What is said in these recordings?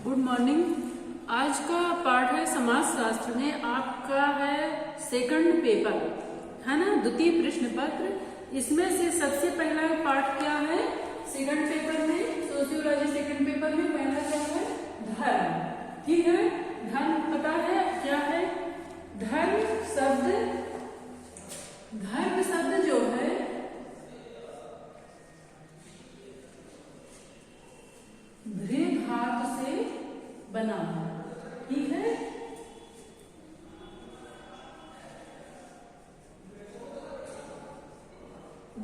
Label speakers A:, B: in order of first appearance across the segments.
A: Good morning. आज का पाठ है समाज शास्त्र में, आपका है सेकंड पेपर, है ना, द्वितीय प्रश्न पत्र। इसमें से सबसे पहला पाठ क्या है सेकंड पेपर में, सोशियोलॉजी सेकंड पेपर में पहला क्या है, धर्म। ठीक है, धर्म पता है क्या है। धर्म शब्द जो है भ्रे धातु से बना है। ठीक है,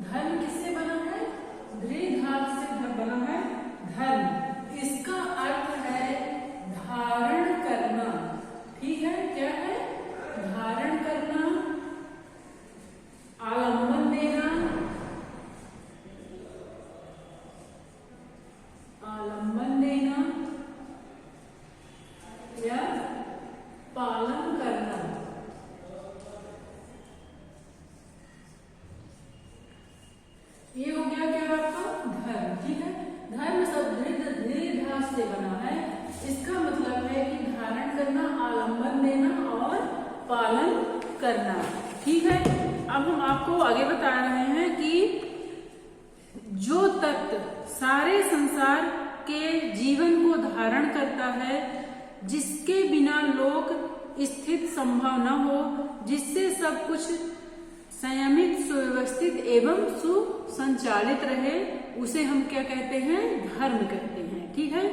A: धर्म किससे बना है, भ्रे धातु से बना है धर्म। इसका अर्थ है धारण करना। ठीक है, क्या है, धारण करना, आलंबन देना, या पालन करना। ये हो गया क्या आपका धर्म। ठीक है, धर्म शब्द दीर्घ से बना है। इसका मतलब है कि धारण करना, आलंबन देना और पालन करना। ठीक है, अब हम आपको आगे बता रहे हैं कि जो तत्व सारे संसार के जीवन को धारण करता है, जिसके बिना लोक स्थित संभव न हो, जिससे सब कुछ संयमित, सुव्यवस्थित एवं सुसंचालित रहे, उसे हम क्या कहते हैं, धर्म कहते हैं। ठीक है,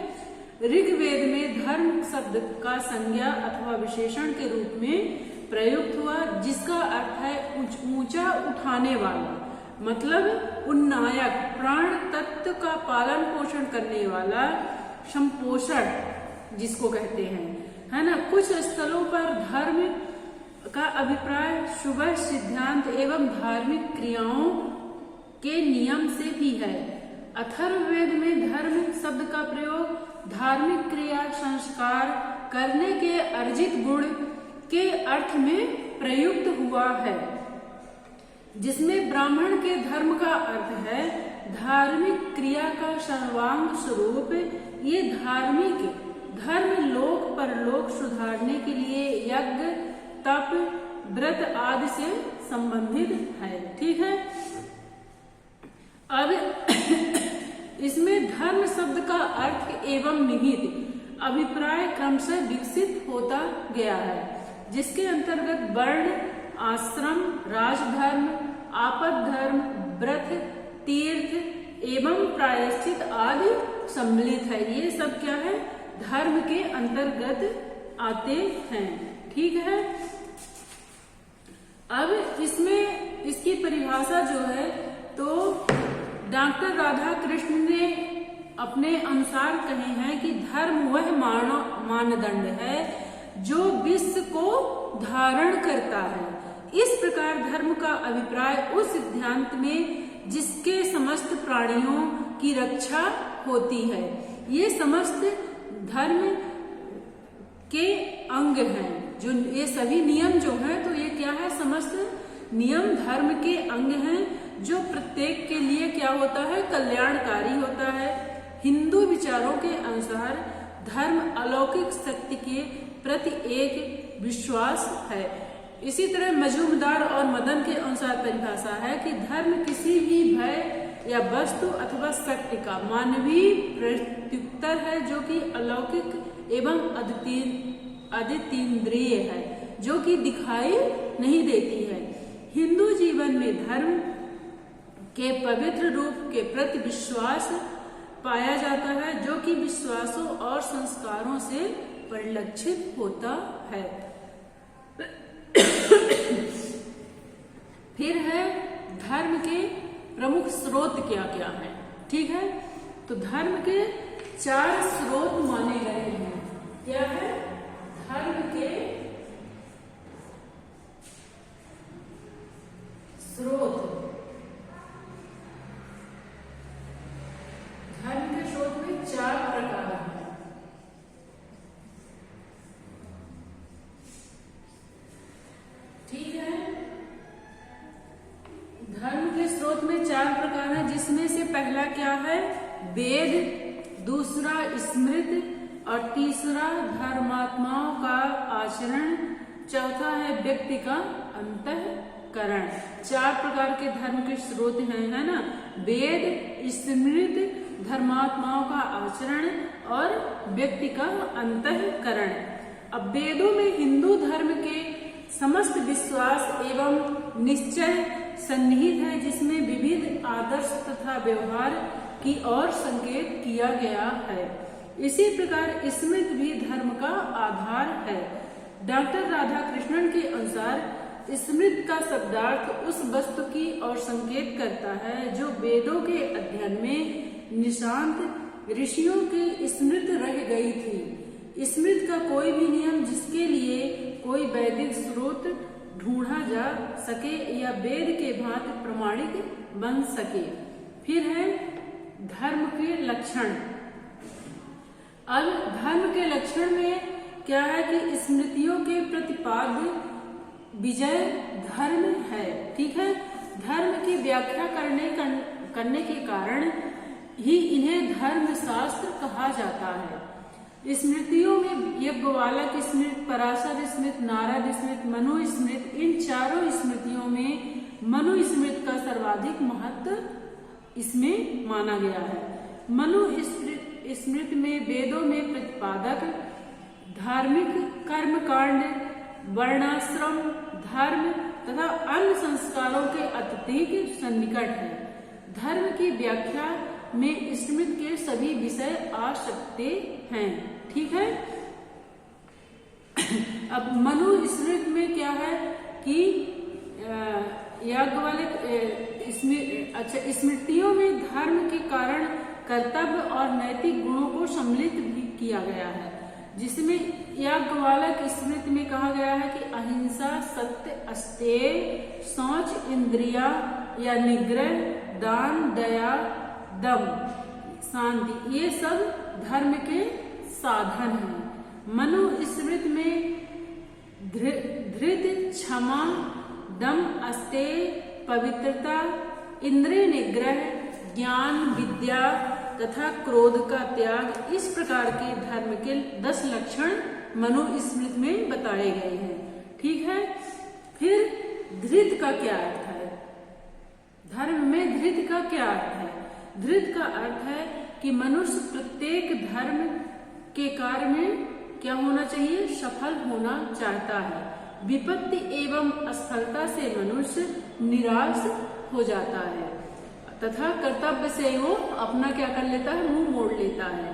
A: ऋग्वेद में धर्म शब्द का संज्ञा अथवा विशेषण के रूप में प्रयुक्त हुआ, जिसका अर्थ है ऊंचा उठाने वाला, मतलब उन्नायक, प्राण तत्व का पालन पोषण करने वाला, संपोषण जिसको कहते हैं, है ना। कुछ स्थलों पर धर्म का अभिप्राय शुभ सिद्धांत एवं धार्मिक क्रियाओं के नियम से भी है। अथर्ववेद में धर्म शब्द का प्रयोग धार्मिक क्रिया, संस्कार करने के अर्जित गुण के अर्थ में प्रयुक्त हुआ है, जिसमें ब्राह्मण के धर्म का अर्थ है धार्मिक क्रिया का सर्वांग स्वरूप। ये धार्मिक धर्म लोक परलोक सुधारने के लिए यज्ञ, तप, व्रत आदि से संबंधित है। ठीक है, अब इसमें धर्म शब्द का अर्थ एवं निहित अभिप्राय क्रमशः विकसित होता गया है, जिसके अंतर्गत वर्ण, आश्रम, राजधर्म, आपद-धर्म, व्रत, तीर्थ एवं प्रायश्चित आदि सम्मिलित है। ये सब क्या है, धर्म के अंतर्गत आते हैं। ठीक है, अब इसमें इसकी परिभाषा जो है, तो डॉक्टर राधा कृष्ण ने अपने अनुसार कहे हैं कि धर्म वह मानदंड है जो विश्व को धारण करता है। इस प्रकार धर्म का अभिप्राय उस सिद्धांत में जिसके समस्त प्राणियों की रक्षा होती है। ये समस्त धर्म के अंग हैं, जो ये सभी नियम जो हैं, तो ये क्या है, समस्त नियम धर्म के अंग हैं, जो प्रत्येक के लिए क्या होता है, कल्याणकारी होता है। हिंदू विचारों के अनुसार धर्म अलौकिक शक्ति के प्रति एक विश्वास है। इसी तरह मजूमदार और मदन के अनुसार परिभाषा है कि धर्म किसी भी भय या वस्तु अथवा शक्ति का मानवीय प्रत्युत्तर है, जो कि अलौकिक एवं अद्वितीय है, जो कि दिखाई नहीं देती है। हिंदू जीवन में धर्म के पवित्र रूप के प्रति विश्वास पाया जाता है, जो कि विश्वासों और संस्कारों से परिलक्षित होता है। फिर है धर्म के प्रमुख स्रोत क्या क्या है। ठीक है, तो धर्म के 4 स्रोत माने गए हैं। क्या है, धर्म के स्रोत, धर्म के स्रोत में 4 प्रकार हैं। ठीक है, धर्म के स्रोत में 4 प्रकार हैं, जिसमें से पहला क्या है, वेद, दूसरा स्मृति, और तीसरा धर्मात्माओं का आचरण, चौथा है व्यक्ति का अंतःकरण। 4 प्रकार के धर्म के स्रोत हैं, है ना, वेद, स्मृति, धर्मात्माओं का आचरण और व्यक्ति का अंतःकरण। अब वेदों में हिंदू धर्म के समस्त विश्वास एवं निश्चय सन्निहित है, जिसमें विविध आदर्श तथा व्यवहार की ओर संकेत किया गया है। इसी प्रकार स्मृति भी धर्म का आधार है। डॉक्टर राधाकृष्णन के अनुसार स्मृति का शब्दार्थ उस वस्तु की ओर संकेत करता है जो वेदों के अध्ययन में निशांत ऋषियों की स्मृति रह गई थी। स्मृति का कोई भी नियम जिसके लिए कोई वैदिक स्रोत ढूंढा जा सके या वेद के भांति प्रमाणिक बन सके। फिर है धर्म के लक्षण। अब धर्म के लक्षण में क्या है कि स्मृतियों के प्रतिपाद्य विजय धर्म है, ठीक है। धर्म की व्याख्या करने के कारण ही इन्हें धर्म शास्त्र कहा जाता है। स्मृतियों में यज्ञवालक स्मृति, पराशर स्मृति, नारद स्मृति, मनु स्मृति, इन चारों स्मृतियों में मनु स्मृति का सर्वाधिक महत्व इसमें माना गया है। मनु स्मृति में वेदों में प्रतिपादक धार्मिक कर्मकांड, वर्णाश्रम धर्म तथा अन्य संस्कारों के अत्यधिक सन्निकट है। धर्म की व्याख्या में स्मृति के सभी विषय आ सकते हैं, ठीक है। अब मनु स्मृति में क्या है कि याज्ञवल्क्य स्मृतियों में धर्म के कारण कर्तव्य और नैतिक गुणों को सम्मिलित भी किया गया है, जिसमें याज्ञवल्क्य स्मृति में कहा गया है कि अहिंसा, सत्य, अस्तेय, शौच, इंद्रिया या निग्रह, दान, दया, दम, शांति, ये सब धर्म के साधन हैं। मनु स्मृति में धृति, क्षमा, दम, अस्तेय, पवित्रता, इंद्रिय निग्रह, ज्ञान, विद्या तथा क्रोध का त्याग, इस प्रकार के धर्म के 10 लक्षण मनु स्मृति में बताए गए हैं, ठीक है। फिर धृत का क्या अर्थ है? धर्म में धृत का क्या अर्थ है? धृत का अर्थ है कि मनुष्य प्रत्येक धर्म के कार्य में क्या होना चाहिए? सफल होना चाहता है। विपत्ति एवं असफलता से मनुष्य निराश हो जाता है तथा कर्तव्य से वो अपना क्या कर लेता है? मुंह मोड़ लेता है।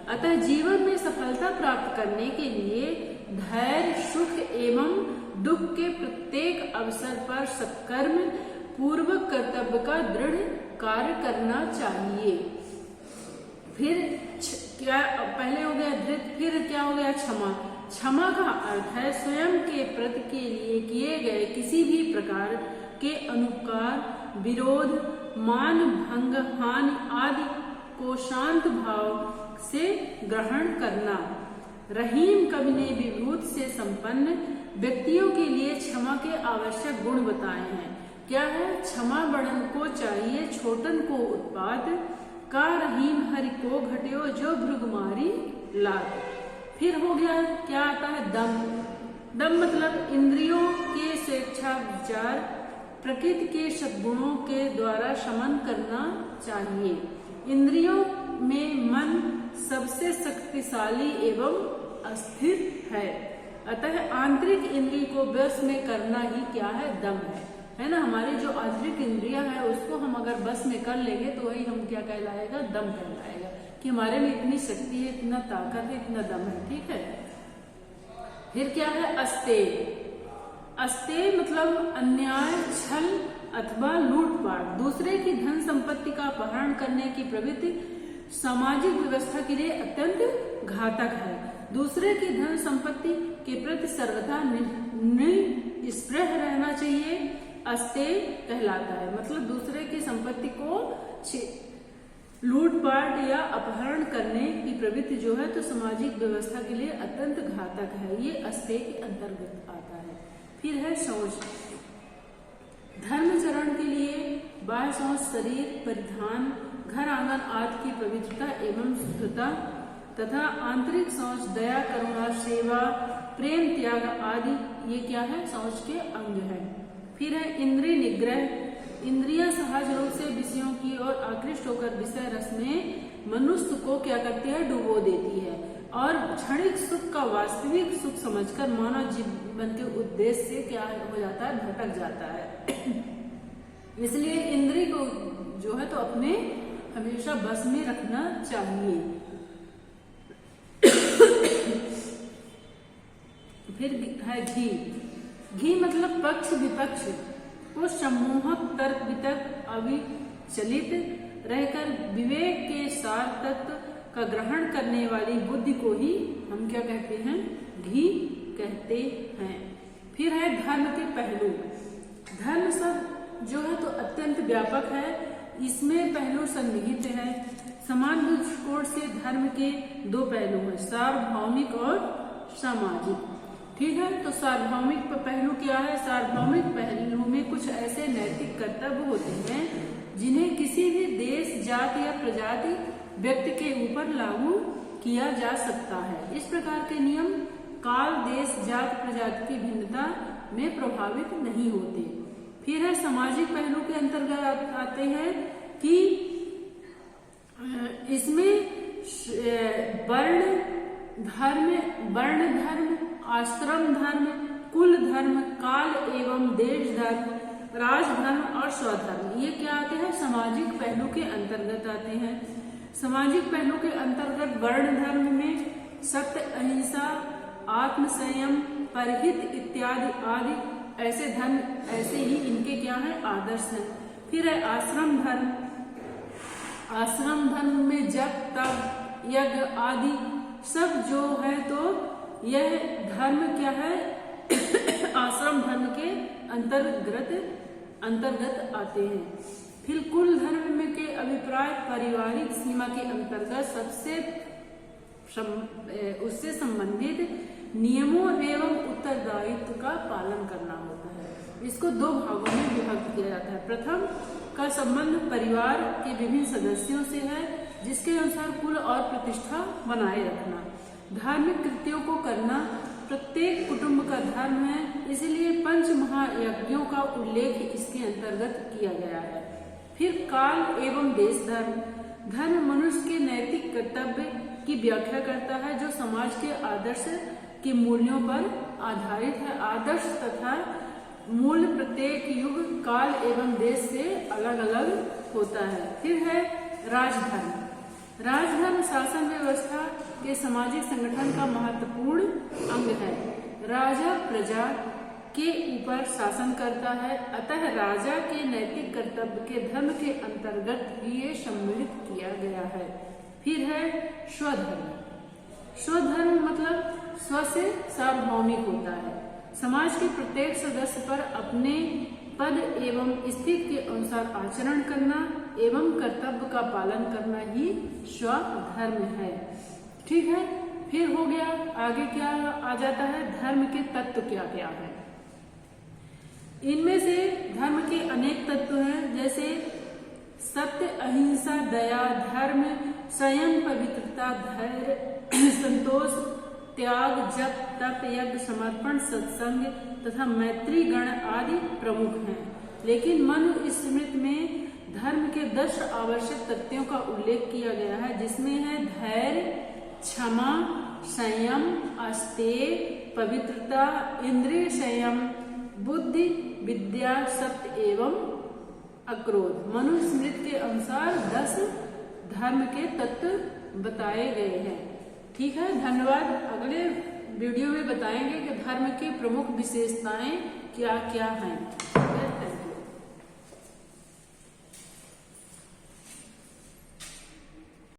A: अतः जीवन में सफलता प्राप्त करने के लिए धैर्य, सुख एवं दुख के प्रत्येक अवसर पर सत्कर्म पूर्वक कर्तव्य का दृढ़ कार्य करना चाहिए। फिर क्या पहले हो गया धृत, फिर क्या हो गया क्षमा। क्षमा का अर्थ है स्वयं के प्रति के लिए किए गए किसी भी प्रकार के अनुपकार, विरोध, मान भंग, हानि आदि को शांत भाव से ग्रहण करना। रहीम कवि ने विभूत से संपन्न व्यक्तियों के लिए क्षमा के आवश्यक गुण बताए हैं। क्या है? क्षमा बड़न को चाहिए, छोटन को उत्पाद, का रहीम हरि को घट्यो, जो भृगुमारी लाग। फिर हो गया क्या आता है? दम। दम मतलब इंद्रियों के स्वेच्छा विचार, प्रकृति के सद्गुणों के द्वारा शमन करना चाहिए। इंद्रियों में मन सबसे शक्तिशाली एवं अस्थिर है, अतः आंतरिक इंद्रिय को वश में करना ही क्या है? दम है ना। हमारी जो आंतरिक इंद्रियां है उसको हम अगर बस में कर लेंगे तो वही हम क्या कहलाएगा? दम कहलाएगा, कि हमारे में इतनी शक्ति है, इतना ताकत है, इतना दम है, ठीक है। फिर क्या है? अस्तेय। अस्तेय मतलब अन्याय, छल अथवा लूटपाट, दूसरे की धन संपत्ति का अपहरण करने की प्रवृत्ति सामाजिक व्यवस्था के लिए अत्यंत घातक है। दूसरे की धन संपत्ति के प्रति सर्वथा निष्प्रह रहना चाहिए, अस्तेय कहलाता है। मतलब दूसरे की संपत्ति को लूटपाट या अपहरण करने की प्रवृत्ति जो है तो सामाजिक व्यवस्था के लिए अत्यंत घातक है, ये अस्तेय के अंतर्गत आता है। फिर है शौच। धर्मचरण के लिए बाह्य शौच शरीर, परिधान, घर आंगन आदि की पवित्रता एवं शुद्धता तथा आंतरिक सोच, दया, करुणा, सेवा, प्रेम, त्याग आदि ये क्या है, सोच के अंग है। फिर है इंद्रिय निग्रह। इंद्रियां सहज रूप से विषयों की ओर आकृष्ट होकर विषय रस में मनुष्य को क्या करती है, डुबो देती है और क्षणिक सुख का वास्तविक सुख समझकर मानव जीवन के उद्देश्य से क्या हो जाता है, भटक जाता है। इसलिए इंद्रिय को जो है तो अपने हमेशा बस में रखना चाहिए। फिर है घी। घी मतलब पक्ष विपक्ष को सम्मोहक तर्क वितर्क अविचलित रहकर विवेक के सार तत्व का ग्रहण करने वाली बुद्धि को ही हम क्या कहते हैं, घी कहते हैं। फिर है धर्म के पहलू। धर्म शब्द जो है तो अत्यंत व्यापक है, इसमें पहलू सन्निहित है। समान दृष्टिकोण से धर्म के दो पहलू हैं, सार्वभौमिक और सामाजिक। ठीक है, तो सार्वभौमिक पहलू क्या है, सार्वभौमिक पहलू में कुछ ऐसे नैतिक कर्तव्य होते हैं जिन्हें किसी भी देश, जाति या प्रजाति व्यक्ति के ऊपर लागू किया जा सकता है। इस प्रकार के नियम काल, देश, जाति, प्रजाति की भिन्नता में प्रभावित नहीं होते। फिर है सामाजिक पहलू के अंतर्गत आते हैं कि इसमें वर्ण धर्म, आश्रम धर्म, कुल धर्म, काल एवं देश धर्म, राजधर्म और स्वधर्म, ये क्या आते हैं, सामाजिक पहलू के अंतर्गत आते हैं। सामाजिक पहलू के अंतर्गत वर्ण धर्म में सत्य, अहिंसा, आत्म संयम, परहित इत्यादि आदि ऐसे धर्म, ऐसे ही इनके क्या है, आदर्श हैं। फिर है आश्रम धर्म। आश्रम धर्म में जप, तप, यज्ञ आदि सब जो है तो यह धर्म क्या है, आश्रम धर्म के अंतर्गत आते हैं। फिर कुल धर्म में के अभिप्राय पारिवारिक सीमा के अंतर्गत उससे संबंधित नियमों एवं उत्तरदायित्व का पालन करना होता है। इसको दो भागों में विभक्त किया जाता है। प्रथम का संबंध परिवार के विभिन्न सदस्यों से है, जिसके अनुसार कुल और प्रतिष्ठा बनाए रखना। धार्मिक कृत्यों को करना प्रत्येक कुटुंब का धर्म है, इसलिए पंच महायज्ञों का उल्लेख इसके अंतर्गत किया गया है। फिर काल एवं देश धर्म। धर्म मनुष्य के नैतिक कर्तव्य की व्याख्या करता है, जो समाज के आदर्श के मूल्यों पर आधारित है। आदर्श तथा मूल प्रत्येक युग, काल एवं देश से अलग अलग होता है। फिर है राजधर्म। राजधर्म शासन व्यवस्था के सामाजिक संगठन का महत्वपूर्ण अंग है। राजा प्रजा के ऊपर शासन करता है, अतः राजा के नैतिक कर्तव्य के धर्म के अंतर्गत ही ये सम्मिलित किया गया है। फिर है स्वधर्म। स्वधर्म मतलब स्व से सार्वभौमिक होता है। समाज के प्रत्येक सदस्य पर अपने पद एवं स्थिति के अनुसार आचरण करना एवं कर्तव्य का पालन करना ही स्वधर्म है। ठीक है, फिर हो गया, आगे क्या आ जाता है, धर्म के तत्व क्या क्या है। इनमें से धर्म के अनेक तत्व हैं, जैसे सत्य, अहिंसा, दया, धर्म, संयम, पवित्रता, धैर्य, संतोष, त्याग, जप, तप, यज्ञ, समर्पण, सत्संग तथा मैत्री गण आदि प्रमुख हैं। लेकिन मनुस्मृति में धर्म के 10 आवश्यक तत्वों का उल्लेख किया गया है, जिसमें है धैर्य, क्षमा, संयम, अस्तेय, पवित्रता, इंद्रिय संयम, बुद्धि, विद्या, सत्य एवं अक्रोध। मनुस्मृति के अनुसार 10 धर्म के तत्व बताए गए हैं। ठीक है, धन्यवाद। अगले वीडियो में बताएंगे कि धर्म की प्रमुख विशेषताएं क्या क्या हैं।